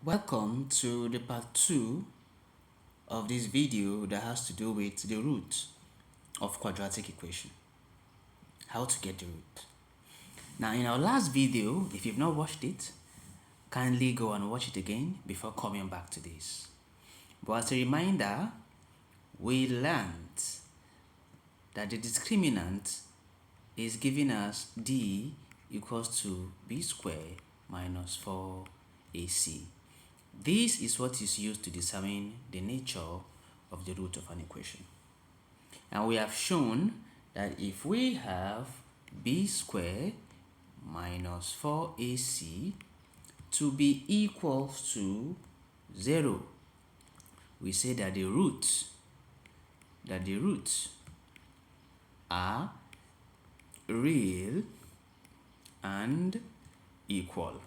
Welcome to the part 2 of this video that has to do with the root of quadratic equation. How to get the root. Now in our last video, if you've not watched it, kindly go and watch it again before coming back to this. But as a reminder, we learned that the discriminant is giving us d equals to b squared minus 4ac. This is what is used to determine the nature of the root of an equation. And we have shown that if we have b squared minus 4ac to be equal to 0, we say that the roots are real and equal.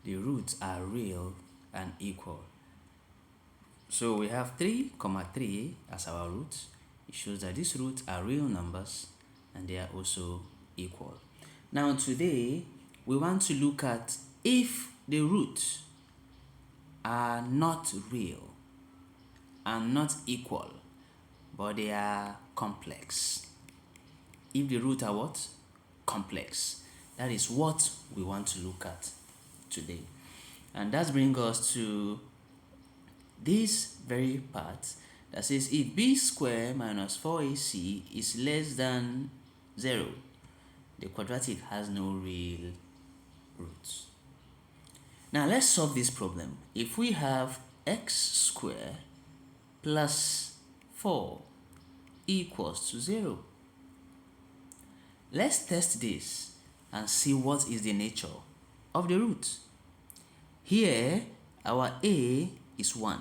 The roots are real and equal. So we have 3, 3 as our roots. It shows that these roots are real numbers and they are also equal. Now today we want to look at if the roots are not real and not equal, but they are complex. If the roots are what? Complex. That is what we want to look at today. And that brings us to this very part that says if b squared minus 4ac is less than 0, the quadratic has no real roots. Now let's solve this problem. If we have x squared plus 4 equals to 0, let's test this and see what is the nature of the root. Here our a is 1,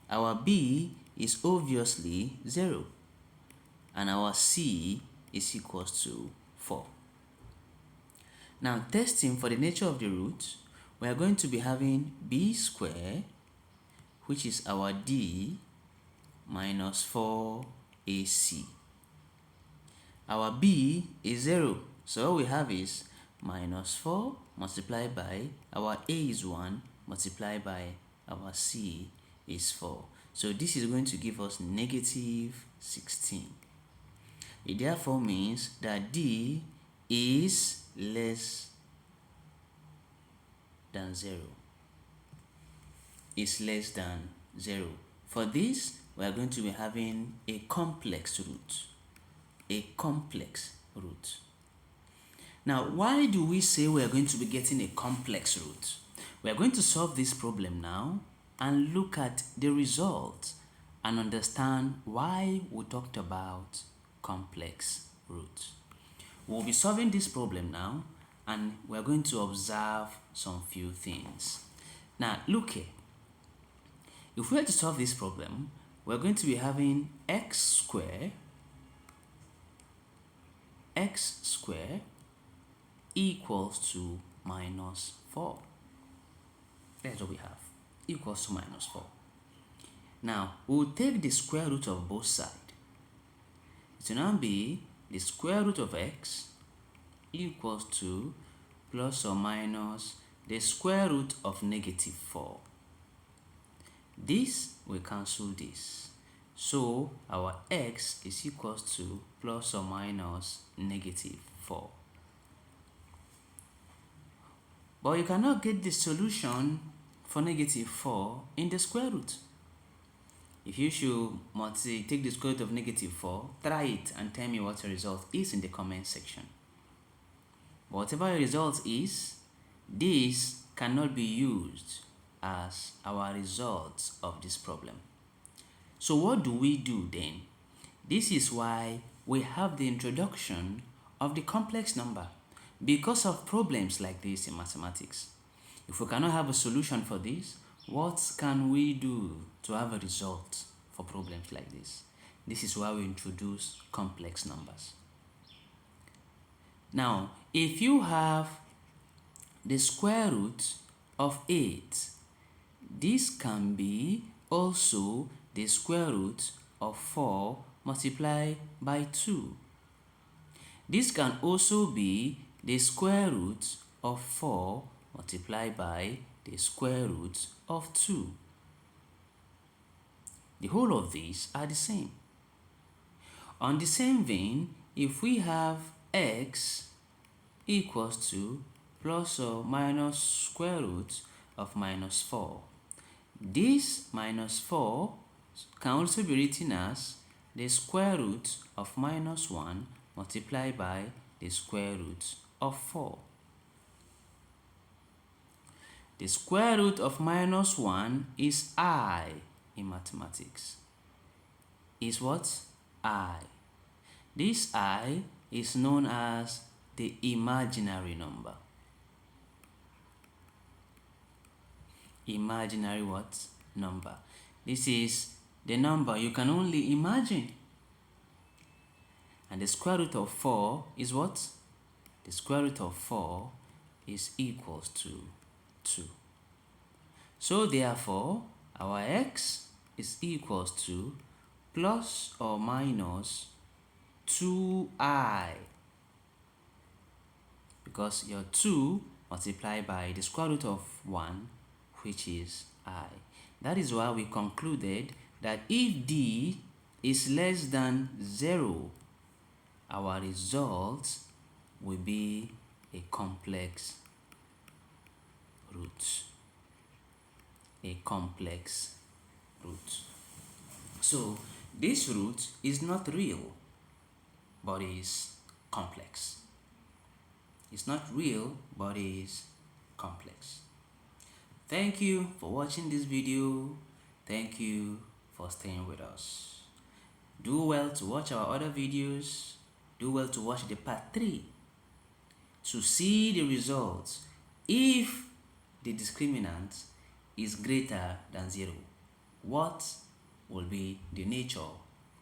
our b is obviously 0, and our c is equals to 4. Now testing for the nature of the root, we are going to be having b squared, which is our d, minus 4ac. Our b is 0, so all we have is minus 4 multiplied by our a is 1 multiplied by our c is 4. So this is going to give us negative 16. It therefore means that d is less than 0. Is less than 0. For this, we are going to be having a complex root. A complex root. Now, why do we say we are going to be getting a complex root? We are going to solve this problem now and look at the result and understand why we talked about complex roots. We'll be solving this problem now and we're going to observe some few things. Now, look here. If we were to solve this problem, we're going to be having x squared equals to minus 4. That's what we have. Equals to minus 4. Now, we'll take the square root of both sides. It will now be the square root of x equals to plus or minus the square root of negative 4. This will cancel this. So, our x is equals to plus or minus negative 4. But you cannot get the solution for negative 4 in the square root. If you should take the square root of negative 4, try it and tell me what your result is in the comment section. Whatever your result is, this cannot be used as our result of this problem. So what do we do then? This is why we have the introduction of the complex number. Because of problems like this in mathematics, if we cannot have a solution for this, what can we do to have a result for problems like this? This is why we introduce complex numbers. Now, if you have the square root of 8, this can be also the square root of 4 multiplied by 2. This can also be the square root of 4 multiplied by the square root of 2. The whole of these are the same. On the same vein, if we have x equals to plus or minus square root of minus 4, this minus 4 can also be written as the square root of minus 1 multiplied by the square root of 4. The square root of minus 1 is I in mathematics. Is what? I. This I is known as the imaginary number. Imaginary what? Number. This is the number you can only imagine. And the square root of 4 is what? The square root of 4 is equals to 2. So therefore, our x is equals to plus or minus 2i, because your 2 multiplied by the square root of 1, which is I. That is why we concluded that if d is less than 0, our result will be a complex root. A complex root. So this root is not real, but is complex. It's not real, but is complex. Thank you for watching this video. Thank you for staying with us. Do well to watch our other videos. Do well to watch the part 3 to see the results if the discriminant is greater than 0. What will be the nature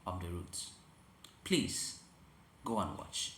of the roots? Please go and watch.